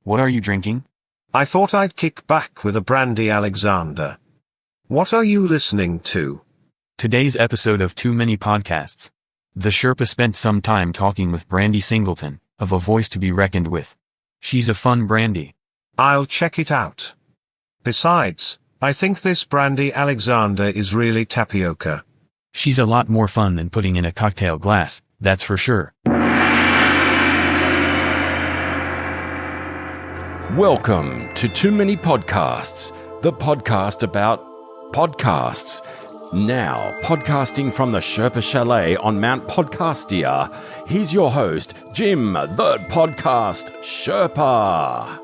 What are you drinking? I thought I'd kick back with a Brandy Alexander. What are you listening to? Today's episode of Too Many Podcasts. The Sherpa spent some time talking with Brandy Singleton, of A Voice to be Reckoned with. She's a fun Brandy. I'll check it out. Besides, I think this Brandy Alexander is really tapioca. She's a lot more fun than putting in a cocktail glass, that's for sure. Welcome to Too Many Podcasts, the podcast about podcasts. Now, podcasting from the Sherpa Chalet on Mount Podcastia, here's your host, Jim, the podcast Sherpa.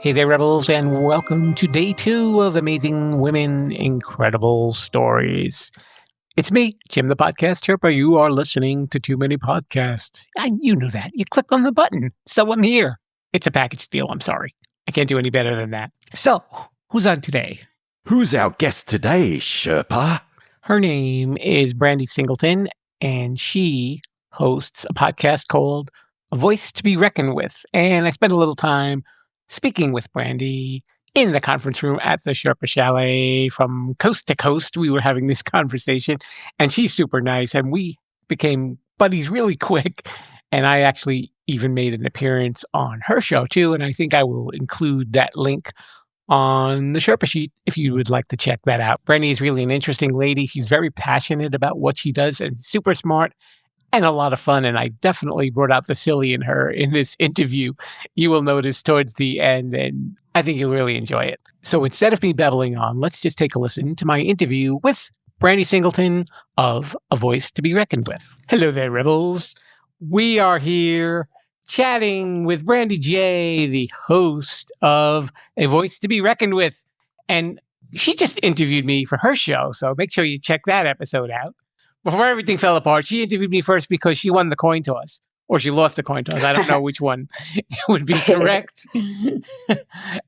Hey there, Rebels, and welcome to day 2 of Amazing Women, Incredible Stories. It's me, Jim, the podcast Sherpa. You are listening to Too Many Podcasts. And you know that. You click on the button, so I'm here. It's a package deal, I'm sorry. I can't do any better than that. So, who's on today? Who's our guest today, Sherpa? Her name is Brandy Singleton, and she hosts a podcast called A Voice to be Reckoned with. And I spent a little time speaking with Brandy in the conference room at the Sherpa Chalet from coast to coast. We were having this conversation, and she's super nice, and we became buddies really quick. And I actually even made an appearance on her show, too, and I think I will include that link on the Sherpa sheet if you would like to check that out. Brandy is really an interesting lady. She's very passionate about what she does and super smart and a lot of fun. And I definitely brought out the silly in her in this interview. You will notice towards the end, and I think you'll really enjoy it. So instead of me babbling on, let's just take a listen to my interview with Brandy Singleton of A Voice to be Reckoned with. Hello there, Rebels. We are here chatting with Brandy J, the host of A Voice to be Reckoned with. And she just interviewed me for her show, so make sure you check that episode out. Before everything fell apart, she interviewed me first because she won the coin toss. Or she lost the coin toss. I don't know which one would be correct.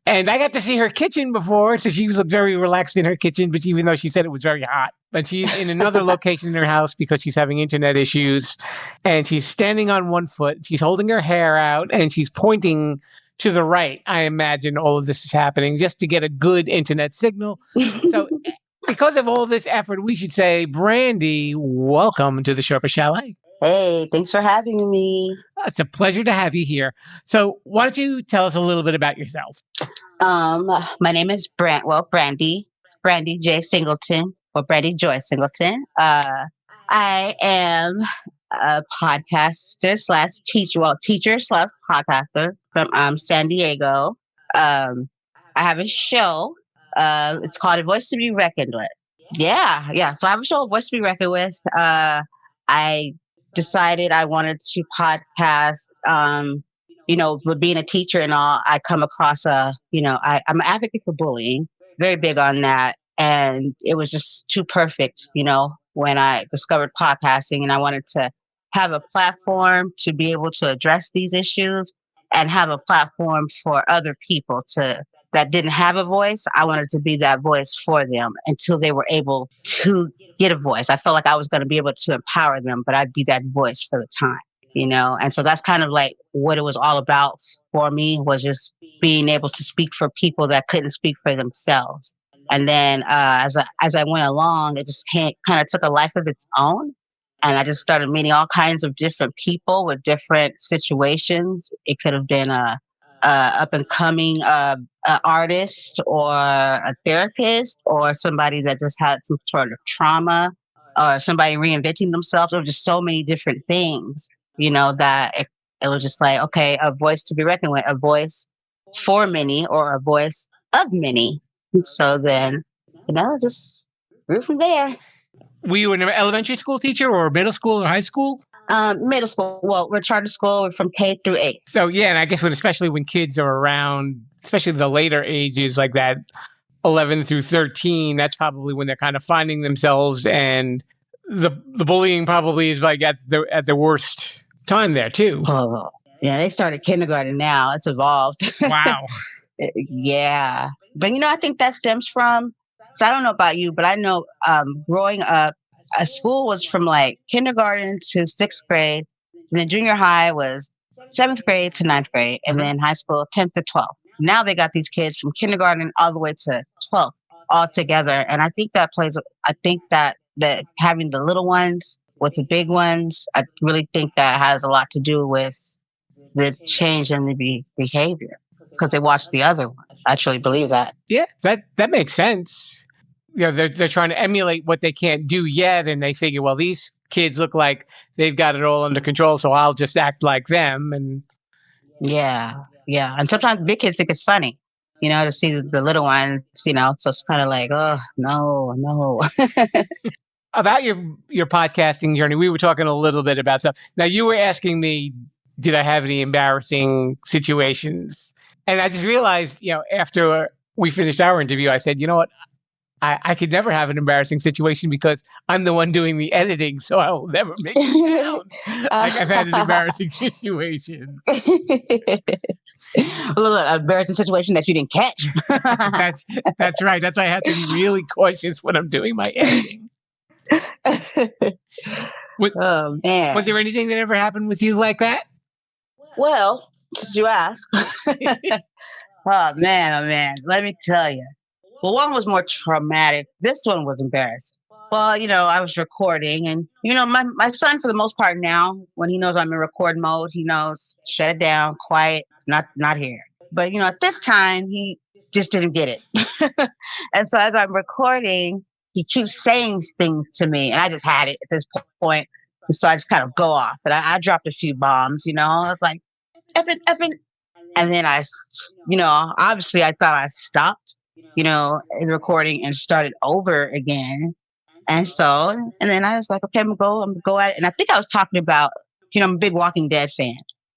And I got to see her kitchen before, so she was very relaxed in her kitchen, but even though she said it was very hot. But she's in another location in her house because she's having internet issues. And she's standing on one foot. She's holding her hair out, and she's pointing to the right. I imagine all of this is happening just to get a good internet signal. So because of all this effort, we should say, Brandy, welcome to the Sherpa Chalet. Hey, thanks for having me. It's a pleasure to have you here. So why don't you tell us a little bit about yourself? My name is Brandy J. Singleton, or Brandy Joy Singleton. I am a podcaster slash teacher slash podcaster from San Diego. I have a show. It's called A Voice to be Reckoned with. Yeah. So I have a show, A Voice to be Reckoned with. I decided I wanted to podcast. With being a teacher and all, I come across I'm an advocate for bullying, very big on that. And it was just too perfect, when I discovered podcasting, and I wanted to have a platform to be able to address these issues and have a platform for other people that didn't have a voice. I wanted to be that voice for them until they were able to get a voice. I felt like I was going to be able to empower them, but I'd be that voice for the time, And so that's kind of like what it was all about for me, was just being able to speak for people that couldn't speak for themselves. And then as I went along, it just kind of took a life of its own. And I just started meeting all kinds of different people with different situations. It could have been a up and coming artist, or a therapist, or somebody that just had some sort of trauma, or somebody reinventing themselves, or just so many different things, that it was just like, okay, a voice to be reckoned with, a voice for many, or a voice of many. So then, just grew from there. Were you an elementary school teacher or middle school or high school? Middle school. Well, we're charter school. We're from K through 8. So, yeah, and I guess especially when kids are around, especially the later ages like that, 11 through 13, that's probably when they're kind of finding themselves, and the bullying probably is like at the worst time there, too. Oh, yeah, they started kindergarten now. It's evolved. Wow. Yeah. But, I think that stems from, so I don't know about you, but I know growing up, a school was from like kindergarten to 6th grade. And then junior high was 7th grade to 9th grade, and then high school 10th to 12th. Now they got these kids from kindergarten all the way to 12th all together, and I think that plays. I think that having the little ones with the big ones, I really think that has a lot to do with the change in the behavior because they watch the other one. I truly believe that. Yeah, that makes sense. They're trying to emulate what they can't do yet, and they figure, well, these kids look like they've got it all under control, so I'll just act like them. And yeah, and sometimes big kids think it's funny, to see the little ones, so it's kind of like, oh no. about your podcasting journey, we were talking a little bit about stuff. Now, you were asking me, did I have any embarrassing situations? And I just realized, after we finished our interview, I said, you know what? I could never have an embarrassing situation because I'm the one doing the editing, so I will never make it sound like I've had an embarrassing situation. An embarrassing situation that you didn't catch. That's right. That's why I have to be really cautious when I'm doing my editing. Oh, man. Was there anything that ever happened with you like that? Well, since you ask. Oh, man. Let me tell you. Well, one was more traumatic. This one was embarrassing. Well, I was recording and, my son, for the most part now, when he knows I'm in record mode, he knows, shut it down, quiet, not here. But, at this time, he just didn't get it. And so as I'm recording, he keeps saying things to me and I just had it at this point. So I just kind of go off. But I dropped a few bombs, I was like, effing. And then obviously I thought I stopped, in the recording and started over again. And then I was like, okay, I'm gonna go at it. And I think I was talking about, I'm a big Walking Dead fan.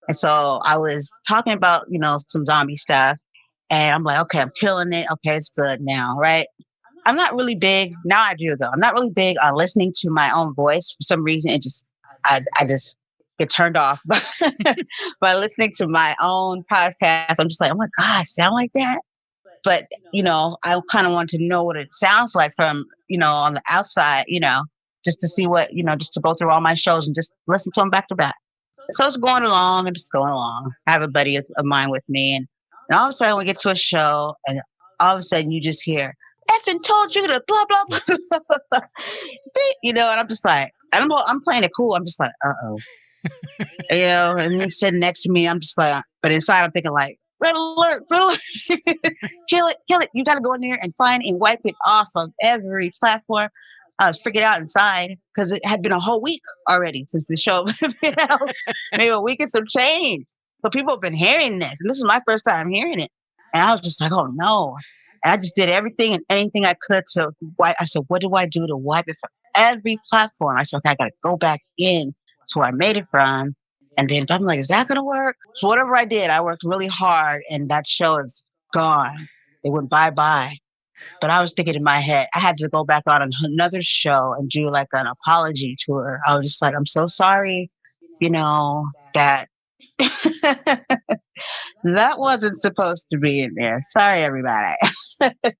And so I was talking about, some zombie stuff. And I'm like, okay, I'm killing it. Okay, it's good now, right? I'm not really big. Now I do, though. I'm not really big on listening to my own voice. For some reason, I just get turned off by listening to my own podcast. I'm just like, oh my God, I sound like that. But, I kind of want to know what it sounds like from, on the outside, just to see what, just to go through all my shows and just listen to them back to back. So it's going along and just going along. I have a buddy of mine with me. And all of a sudden we get to a show and all of a sudden you just hear, effing told you to blah, blah, blah. And I'm just like, I'm playing it cool. I'm just like, uh-oh. And he's sitting next to me. I'm just like, but inside I'm thinking like, red alert, kill it. You got to go in there and find and wipe it off of every platform. I was freaking out inside because it had been a whole week already since the show been out. Maybe a week and some change. But people have been hearing this. And this is my first time hearing it. And I was just like, oh no. And I just did everything and anything I could to wipe. I said, what do I do to wipe it from every platform? I said, okay, I got to go back in to where I made it from. And then I'm like, is that going to work? So whatever I did, I worked really hard and that show is gone. It went bye-bye. But I was thinking in my head, I had to go back on another show and do like an apology tour. I was just like, I'm so sorry, that that wasn't supposed to be in there. Sorry, everybody.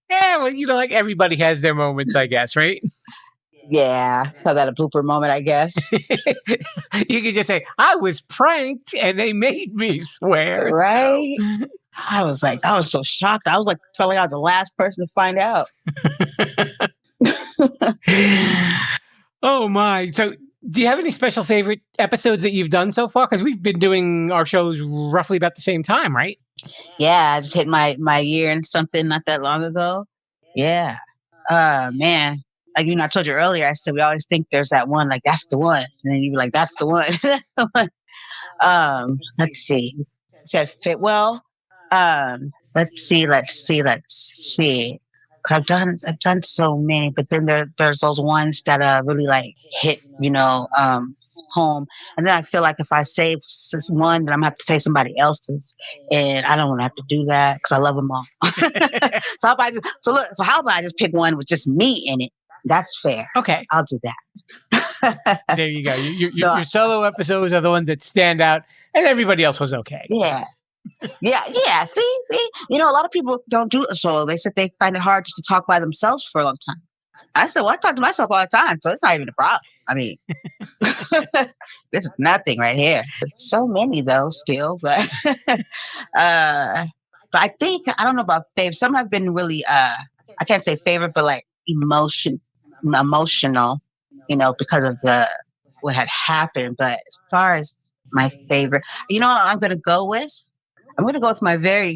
Yeah, well, like everybody has their moments, I guess, right? Yeah, call that a blooper moment, I guess. You could just say, I was pranked and they made me swear. Right? So. I was so shocked. I was like, felt like I was the last person to find out. Oh my. So do you have any special favorite episodes that you've done so far? Because we've been doing our shows roughly about the same time, right? Yeah, I just hit my year and something not that long ago. Yeah. Man. Like, I told you earlier, I said, we always think there's that one, like, that's the one. And then you'd be like, that's the one. Let's see. It said fit well. Let's see. 'Cause I've done so many, but then there's those ones that really like hit, home. And then I feel like if I say one, then I'm gonna have to say somebody else's, and I don't want to have to do that because I love them all. So how about I just pick one with just me in it? That's fair. Okay, I'll do that. There you go. Your solo episodes are the ones that stand out, and everybody else was okay. Yeah. See. A lot of people don't do a solo. They said they find it hard just to talk by themselves for a long time. I said, well, I talk to myself all the time, so it's not even a problem. I mean, this is nothing right here. There's so many though, still, but uh, but I think I don't know about favorite. Some have been really I can't say favorite, but like emotional, because of the what had happened. But as far as my favorite, what I'm gonna go with? I'm gonna go with my and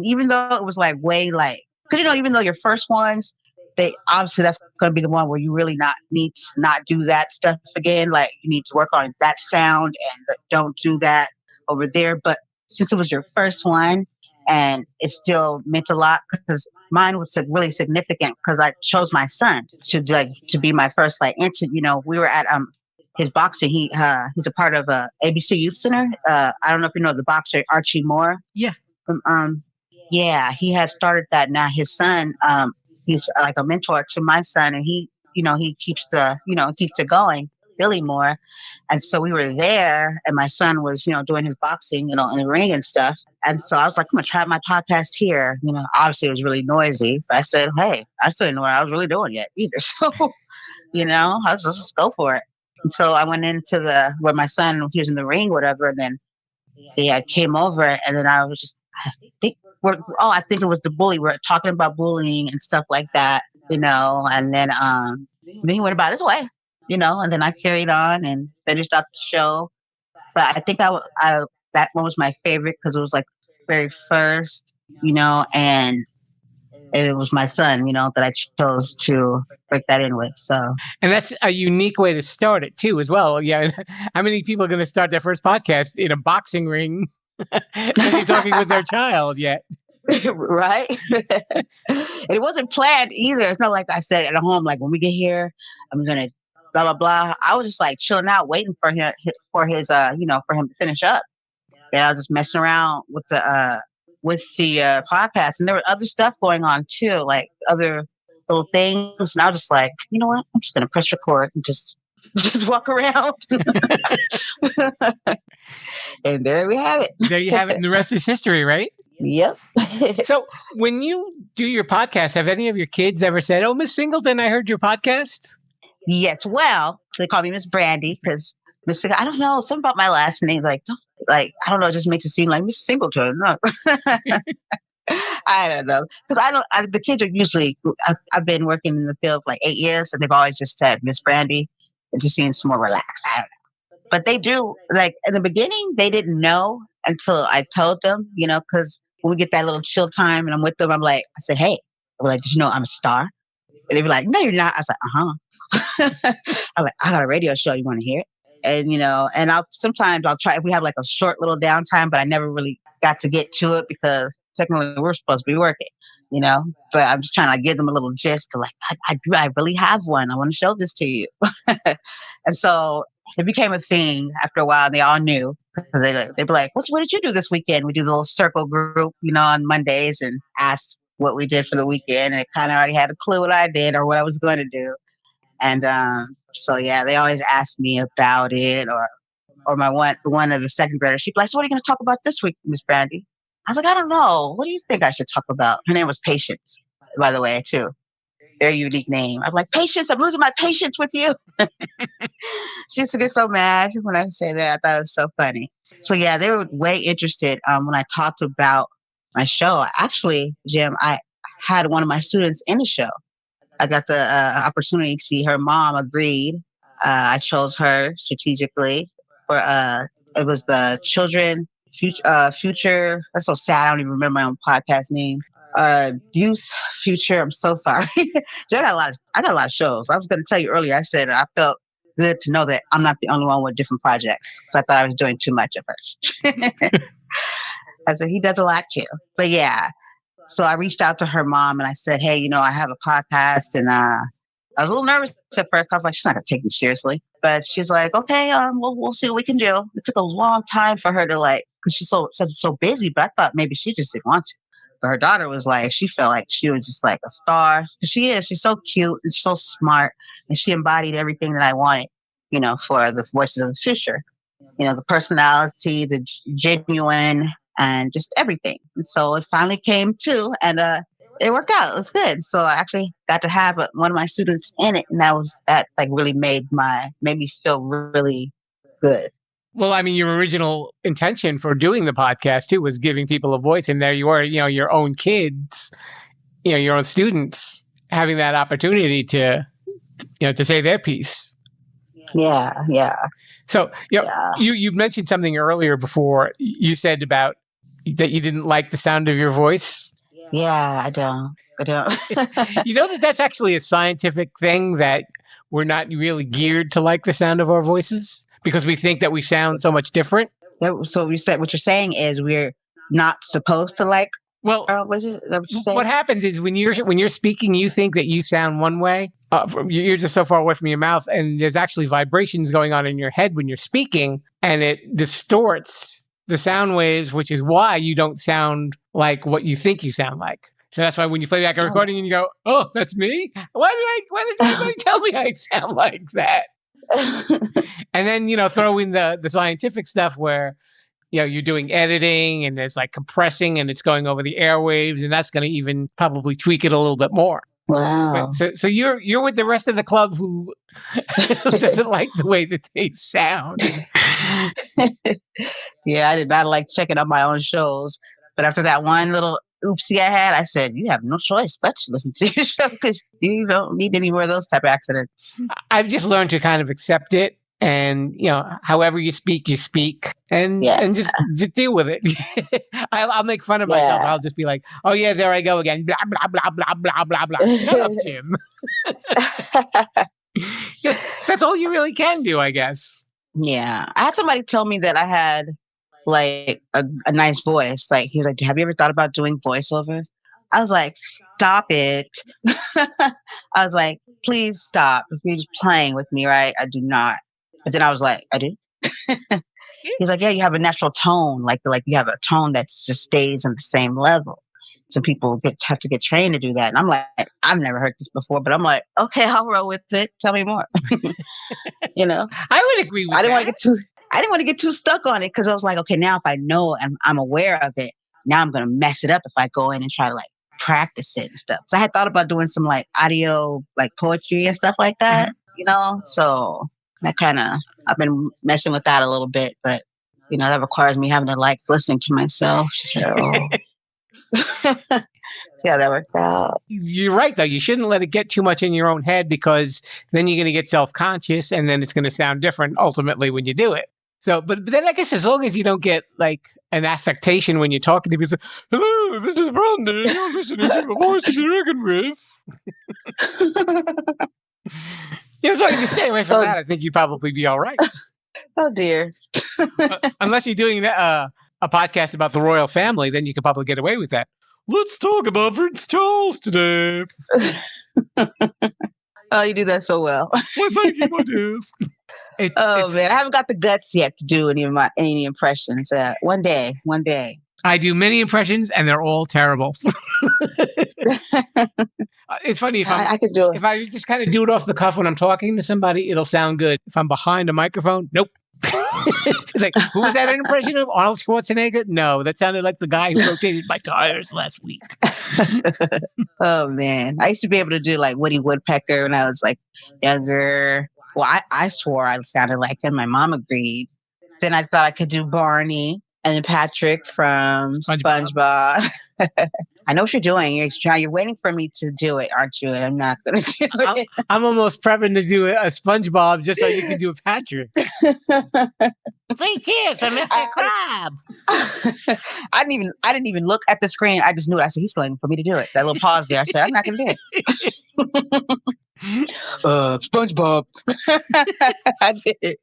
even though it was like way like, because even though your first ones, they obviously that's gonna be the one where you really not need to not do that stuff again. Like you need to work on that sound and don't do that over there. But since it was your first one, and it still meant a lot because mine was really significant because I chose my son to be my first like into. We were at his boxing. He's a part of ABC Youth Center. I don't know if you know the boxer Archie Moore. Yeah. Yeah, he has started that now. His son, he's like a mentor to my son, and he keeps it going, Billy Moore. And so we were there, and my son was, doing his boxing, in the ring and stuff. And so I was like, I'm gonna try my podcast here. Obviously it was really noisy, but I said, hey, I still didn't know what I was really doing yet either. So, I was just, let's go for it. And so I went into where my son, he was in the ring, whatever, and then he came over, and then I was just, I think it was the bully. We're talking about bullying and stuff like that, and then he went about his way, and then I carried on and finished up the show. But I think that one was my favorite because it was like very first, and it was my son, that I chose to break that in with. So, and that's a unique way to start it too, as well. Yeah, how many people are going to start their first podcast in a boxing ring? They're talking with their child yet. Right? It wasn't planned either. It's not like I said at home, like when we get here, I'm gonna blah blah blah. I was just like chilling out, waiting for him for him to finish up. And I was just messing around with the podcast, and there was other stuff going on too, like other little things. And I was just like, you know what? I'm just gonna press record and just walk around. And there we have it. There you have it. And the rest is history, right? Yep. So when you do your podcast, have any of your kids ever said, oh, Miss Singleton, I heard your podcast? Yes. Well, they call me Miss Brandy because I don't know, something about my last name, like I don't know, it just makes it seem like Miss Singleton. No. I don't know. Because the kids are usually, I've been working in the field for like 8 years, and they've always just said Miss Brandy. It just seems more relaxed. I don't know. But they do, like, in the beginning, they didn't know until I told them, because when we get that little chill time and I'm with them, I said, hey, I'm like, did you know I'm a star? And they were like, no, you're not. I was like, uh-huh. I'm like, I got a radio show. You want to hear it? And, and sometimes I'll try, if we have like a short little downtime, but I never really got to get to it because technically we're supposed to be working, but I'm just trying to give them a little gist to like, I really have one. I want to show this to you. And so it became a thing after a while, and they all knew. They'd be like, what did you do this weekend? We do the little circle group, on Mondays, and ask what we did for the weekend. And it kind of already had a clue what I did or what I was going to do. And so, yeah, they always ask me about it. Or one of the second graders, she'd be like, so what are you going to talk about this week, Miss Brandy? I was like, I don't know. What do you think I should talk about? Her name was Patience, by the way, too. Very unique name. I'm like, Patience, I'm losing my patience with you. She used to get so mad when I say that. I thought it was so funny. So yeah, they were way interested when I talked about my show. Actually, Jim, I had one of my students in the show. I got the opportunity to see her mom agreed. I chose her strategically for it was the children future. That's so sad. I don't even remember my own podcast name. Youth Future. I'm so sorry. I got a lot of shows. I was going to tell you earlier. I said I felt good to know that I'm not the only one with different projects because I thought I was doing too much at first. I said he does a lot too. But yeah, so I reached out to her mom and I said, hey, I have a podcast, and I was a little nervous at first. I was like, she's not going to take me seriously. But she's like, okay, we'll see what we can do. It took a long time for her to because she's so busy. But I thought maybe she just didn't want to. But her daughter was like, she felt like she was just like a star. She is. She's so cute and so smart. And she embodied everything that I wanted, for the Voices of the Future. The personality, the genuine, and just everything. And so it finally came to, and it worked out. It was good. So I actually got to have one of my students in it, and that like really made me feel really good. Well, I mean, your original intention for doing the podcast too was giving people a voice, and there you are, your own kids, your own students having that opportunity to say their piece. Yeah. So, you mentioned something earlier before. You said about that you didn't like the sound of your voice. Yeah, I don't. You know that's actually a scientific thing, that we're not really geared to like the sound of our voices because we think that we sound so much different. So what you're saying is we're not supposed to like. Well, what happens is when you're speaking, you think that you sound one way. Your ears are so far away from your mouth, and there's actually vibrations going on in your head when you're speaking, and it distorts the sound waves, which is why you don't sound like what you think you sound like. So that's why when you play back a recording and you go, "Oh, that's me," why did anybody tell me I sound like that? And then throw in the scientific stuff where you're doing editing and there's like compressing and it's going over the airwaves, and that's going to even probably tweak it a little bit more. Wow. So you're with the rest of the club who doesn't like the way that they sound. Yeah, I did not like checking out my own shows, but after that one little oopsie I had, I said, "You have no choice but to listen to your show because you don't need any more of those type of accidents." I've just learned to kind of accept it. And, however you speak, and just deal with it. I'll make fun of myself. I'll just be like, "Oh yeah, there I go again. Blah, blah, blah, blah, blah, blah, blah." Shut up, Jim. That's all you really can do, I guess. Yeah. I had somebody tell me that I had like a nice voice. Like he was like, "Have you ever thought about doing voiceovers?" I was like, "Stop it." I was like, "Please stop. If you're just playing with me, right? I do not." But then I was like, "I do?" He's like, "Yeah, you have a natural tone. Like you have a tone that just stays on the same level. So people have to get trained to do that." And I'm like, "I've never heard this before," but I'm like, "Okay, I'll roll with it. Tell me more." I would agree with I that. I didn't want to get too stuck on it because I was like, okay, now if I know and I'm aware of it, now I'm going to mess it up if I go in and try to like practice it and stuff. So I had thought about doing some like audio, like poetry and stuff like that, So that I've been messing with that a little bit, but that requires me having to like listening to myself. So see how that works out. You're right, though. You shouldn't let it get too much in your own head because then you're going to get self-conscious and then it's going to sound different ultimately when you do it. So, but then I guess as long as you don't get like an affectation when you're talking to people, "Hello, this is Brandy. You're listening to a voice to be reckoned with." As long as you stay away from that, I think you'd probably be all right. Oh, dear. Unless you're doing a podcast about the royal family, then you could probably get away with that. "Let's talk about Prince Charles today." Oh, you do that so well. Well, thank you, my dear. Man, I haven't got the guts yet to do any impressions. One day. I do many impressions, and they're all terrible. It's funny I could do it. If I just kind of do it off the cuff when I'm talking to somebody, it'll sound good. If I'm behind a microphone, nope. It's like, who was that an impression of? Arnold Schwarzenegger? No, that sounded like the guy who rotated my tires last week. Oh man, I used to be able to do like Woody Woodpecker when I was like younger. Well, I swore I sounded like him. My mom agreed. Then I thought I could do Barney and then Patrick from SpongeBob. I know what you're doing. You're waiting for me to do it, aren't you? I'm not going to do it. I'm almost prepping to do a SpongeBob just so you can do a Patrick. 3 cheers for Mr. Crab. I didn't even look at the screen. I just knew it. I said, he's waiting for me to do it. That little pause there. I said, I'm not going to do it. SpongeBob. I did it.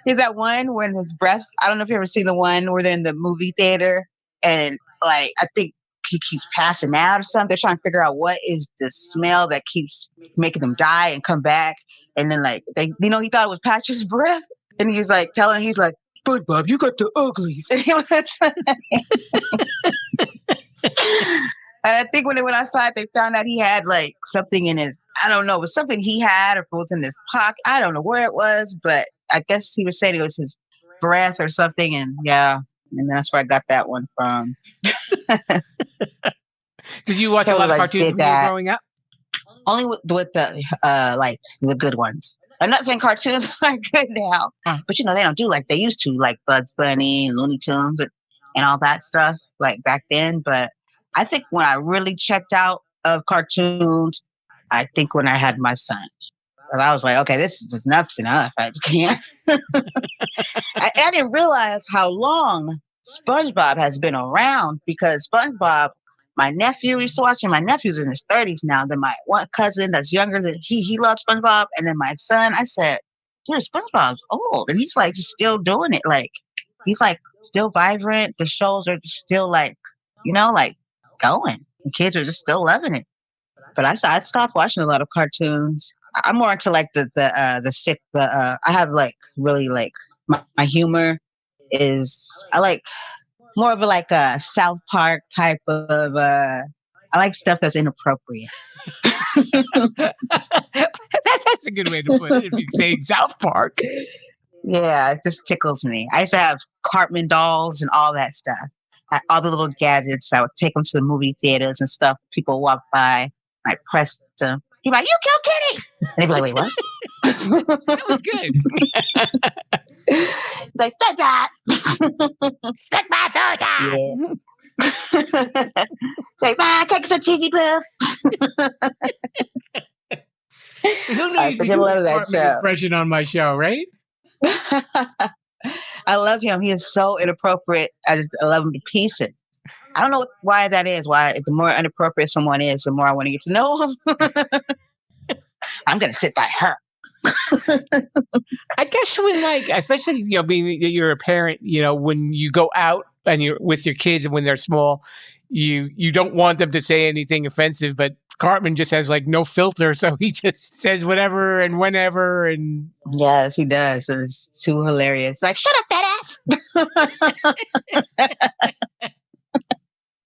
Is that one when his breath? I don't know if you ever seen the one where they're in the movie theater and like I think he keeps passing out or something. They're trying to figure out what is the smell that keeps making them die and come back. And then like he thought it was Patrick's breath, and he was like he's like, SpongeBob, you got the uglies. And I think when they went outside, they found out he had like something in his, I don't know, it was something he had or if it was in his pocket. I don't know where it was, but I guess he was saying it was his breath or something. And yeah, and that's where I got that one from. Did you watch a lot of cartoons when you were growing up? Only with the like the good ones. I'm not saying cartoons are good now, but they don't do like they used to, like Bugs Bunny and Looney Tunes and all that stuff like back then. But I think when I really checked out of cartoons, I think when I had my son. And I was like, okay, this is just enough's enough. I just can't. I didn't realize how long SpongeBob has been around, because SpongeBob, my nephew used to watch him. My nephew's in his 30s now. Then my one cousin that's younger than he loves SpongeBob. And then my son, I said, dude, SpongeBob's old. And he's like just still doing it. Like he's like still vibrant. The shows are just still like, like going. And kids are just still loving it. But I stopped watching a lot of cartoons. I'm more into like I have like really like my humor is, I like more of a South Park type of I like stuff that's inappropriate. That's a good way to put it, if you're saying South Park. Yeah, it just tickles me. I used to have Cartman dolls and all that stuff. All the little gadgets. I would take them to the movie theaters and stuff. People walk by, I press them. He'd be like, "You killed Kitty!" And they'd be like, "Wait, what?" That was good. Like, "Stick that!" Stick my soda! Yeah. Like, "Man, can I get some cheesy puffs?" Who knew you'd be doing a Cartman impression on my show, right? I love him. He is so inappropriate. I love him to pieces. I don't know why that is. Why the more inappropriate someone is, the more I want to get to know him. I'm going to sit by her. I guess when especially, being that you're a parent, when you go out and you're with your kids and when they're small, you don't want them to say anything offensive, but Cartman just has no filter. So he just says whatever and whenever. And yes, he does. It's too hilarious. Like, shut up, fat ass.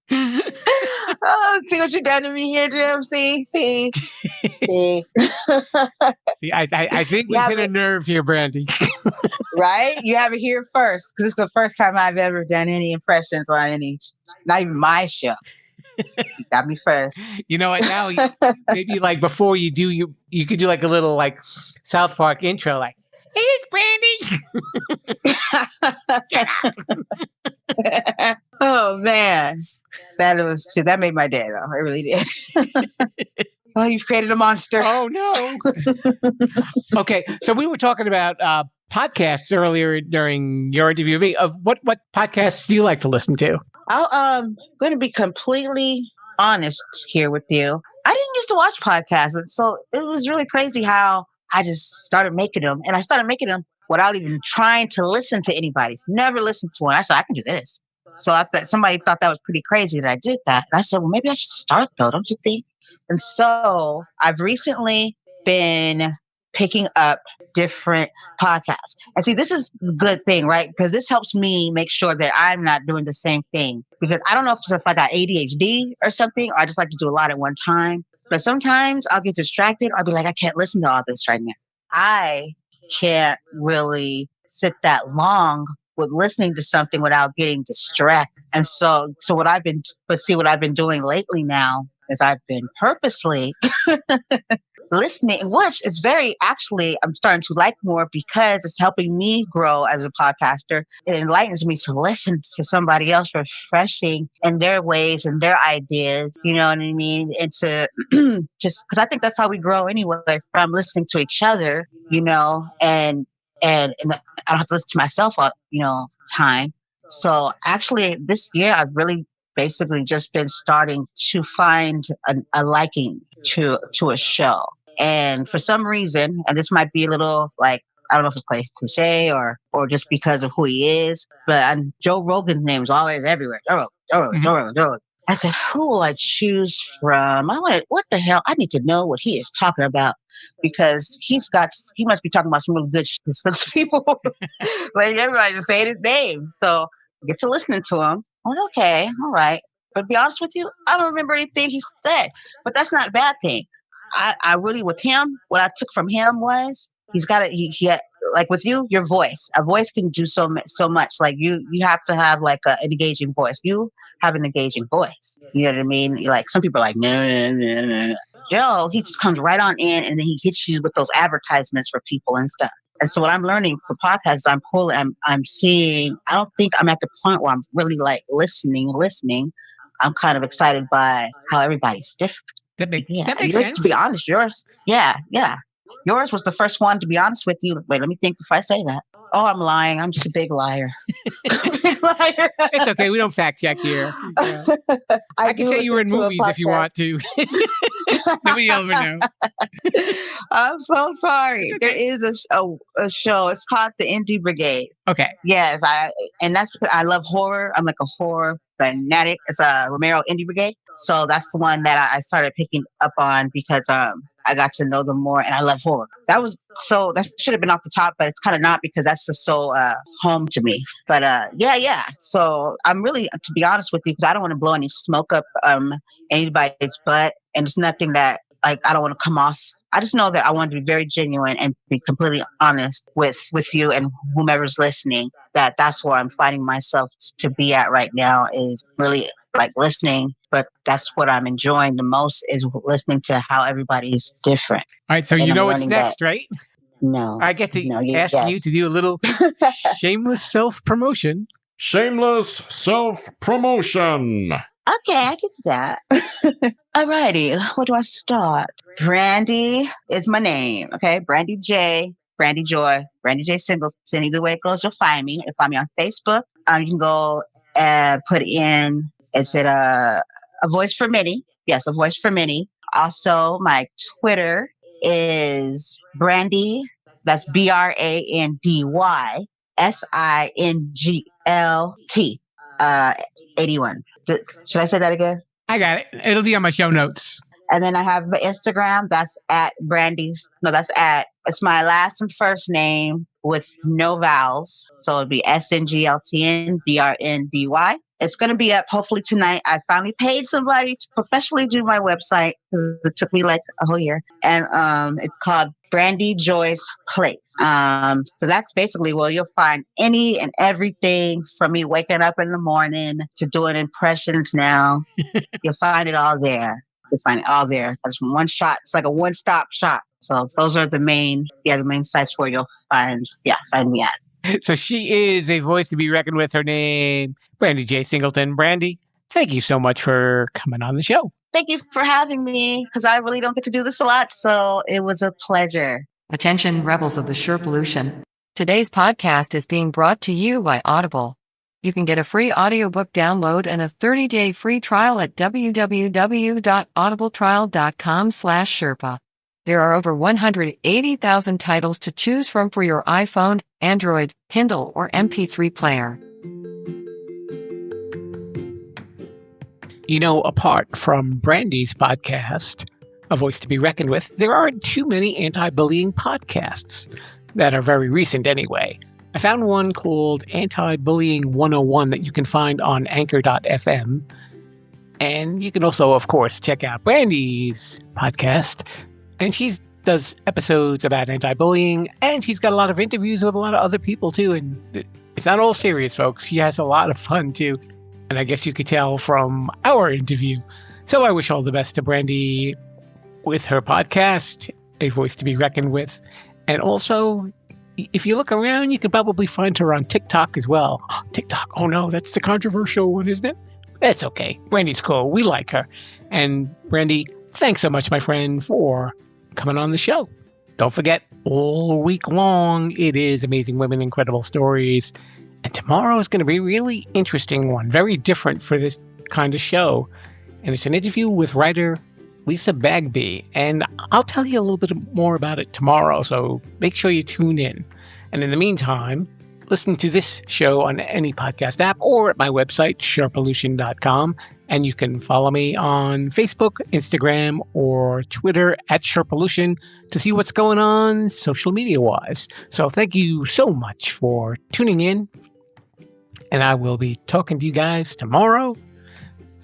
Oh, see what you done to me here, Jim. See. See, I think we've hit a nerve here, Brandy. Right? You have it here first, because it's the first time I've ever done any impressions on not even my show. You got me first. You know what? Now, maybe before you do, you could do a little South Park intro, like, "Hey, it's Brandy." Shut up. Oh man. That made my day, though. It really did. Oh, you've created a monster. Oh, no. Okay, so we were talking about podcasts earlier during your interview with me. Of what podcasts do you like to listen to? I'm going to be completely honest here with you. I didn't used to watch podcasts, and so it was really crazy how I just started making them. And I started making them without even trying to listen to anybody. Never listened to one. I said, I can do this. So I thought somebody thought that was pretty crazy that I did that. And I said, well, maybe I should start though, don't you think? And so I've recently been picking up different podcasts. And see, this is the good thing, right? Because this helps me make sure that I'm not doing the same thing. Because I don't know if I got ADHD or something, or I just like to do a lot at one time. But sometimes I'll get distracted. I'll be like, I can't listen to all this right now. I can't really sit that long with listening to something without getting distracted. And so what I've been doing lately now is I've been purposely listening, which is I'm starting to like more because it's helping me grow as a podcaster. It enlightens me to listen to somebody else refreshing in their ways and their ideas, you know what I mean? And to just, because I think that's how we grow anyway, from listening to each other, and I don't have to listen to myself all, time. So actually this year I've really basically just been starting to find a liking to a show. And for some reason, and this might be a little I don't know if it's cliche or just because of who he is, but Joe Rogan's name is always everywhere. Joe Rogan. I said, who will I choose from? What the hell? I need to know what he is talking about, because he must be talking about some really good shit for people. Everybody just saying his name. So I get to listening to him. I went, okay, all right. But to be honest with you, I don't remember anything he said, but that's not a bad thing. I really, with him, what I took from him was he's got like with you, your voice. A voice can do so much. Like you have to have like an engaging voice. You have an engaging voice. You know what I mean? Like some people are like, no. Joe, he just comes right on in and then he hits you with those advertisements for people and stuff. And so what I'm learning for podcasts, I'm seeing, I don't think I'm at the point where I'm really like listening. I'm kind of excited by how everybody's different. That makes yours, sense. To be honest, yours was the first one, to be honest with you. Wait, let me think before I say that. Oh, I'm lying. I'm just a big liar. Big liar. It's okay. We don't fact check here. Yeah. I can say you were in movies if you want to. Nobody will ever know. I'm so sorry. Okay. There is a show. It's called The Indie Brigade. Okay. Yes, and that's because I love horror. I'm like a horror fanatic. It's a Romero Indie Brigade. So that's the one that I started picking up on because I got to know them more, and I love horror. That should have been off the top, but it's kind of not because that's just so home to me. But yeah. So I'm really, to be honest with you, because I don't want to blow any smoke up anybody's butt, and it's nothing that like I don't want to come off. I just know that I want to be very genuine and be completely honest with you and whomever's listening. That's where I'm finding myself to be at right now, is really like listening. But that's what I'm enjoying the most, is listening to how everybody's different. All right, so And you I'm know what's learning next, that. right? No. I get to ask you to do a little shameless self-promotion. Shameless self-promotion. Okay, I get to that. Alrighty, where do I start? Brandy is my name, okay? Brandy J, Brandy Joy, Brandy J Singleton. Either way it goes, you'll find me. You'll find me on Facebook. You can go and put in, is it a voice for many? Yes, a voice for many. Also, my Twitter is Brandy, that's BRANDY SINGLT 81. Should I say that again? I got it. It'll be on my show notes. And then I have Instagram. That's at Brandy's. No, it's my last and first name with no vowels. So it'd be SNGLTN BRNDY. It's going to be up hopefully tonight. I finally paid somebody to professionally do my website because it took me like a whole year. And it's called Brandy Joy's Place. So that's basically where you'll find any and everything from me waking up in the morning to doing impressions now. You'll find it all there. You'll find it all there. That's one shot. It's like a one-stop shop. So those are the main sites where you'll find me at. So she is a voice to be reckoned with. Her name, Brandy J. Singleton. Brandy, thank you so much for coming on the show. Thank you for having me, because I really don't get to do this a lot, so it was a pleasure. Attention, rebels of the Sherpalution. Today's podcast is being brought to you by Audible. You can get a free audiobook download and a 30-day free trial at www.audibletrial.com/Sherpa. There are over 180,000 titles to choose from for your iPhone, Android, Kindle, or MP3 player. You know, apart from Brandy's podcast, A Voice to be Reckoned With, there aren't too many anti-bullying podcasts that are very recent anyway. I found one called Anti-Bullying 101 that you can find on Anchor.fm. And you can also, of course, check out Brandy's podcast. And she does episodes about anti-bullying, and she's got a lot of interviews with a lot of other people, too. And it's not all serious, folks. She has a lot of fun, too. And I guess you could tell from our interview. So I wish all the best to Brandy with her podcast, A Voice to be Reckoned With. And also, if you look around, you can probably find her on TikTok as well. TikTok. Oh, no, that's the controversial one, isn't it? That's okay. Brandy's cool. We like her. And Brandy, thanks so much, my friend, for coming on the show. Don't forget, all week long, it is Amazing Women, Incredible Stories. And tomorrow is going to be a really interesting one, very different for this kind of show. And it's an interview with writer Lisa Bagby. And I'll tell you a little bit more about it tomorrow, so make sure you tune in. And in the meantime, listen to this show on any podcast app or at my website, Sherpalution.com. And you can follow me on Facebook, Instagram, or Twitter at Sherpalution to see what's going on social media-wise. So thank you so much for tuning in. And I will be talking to you guys tomorrow.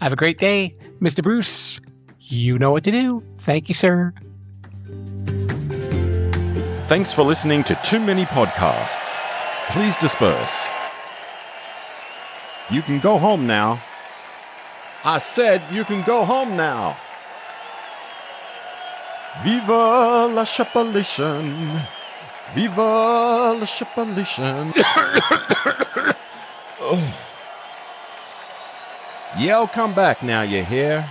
Have a great day. Mr. Bruce, you know what to do. Thank you, sir. Thanks for listening to Too Many Podcasts. Please disperse. You can go home now. I said you can go home now. Viva la Sherpalution. Viva la Sherpalution. Yeah, I'll come back now, you hear?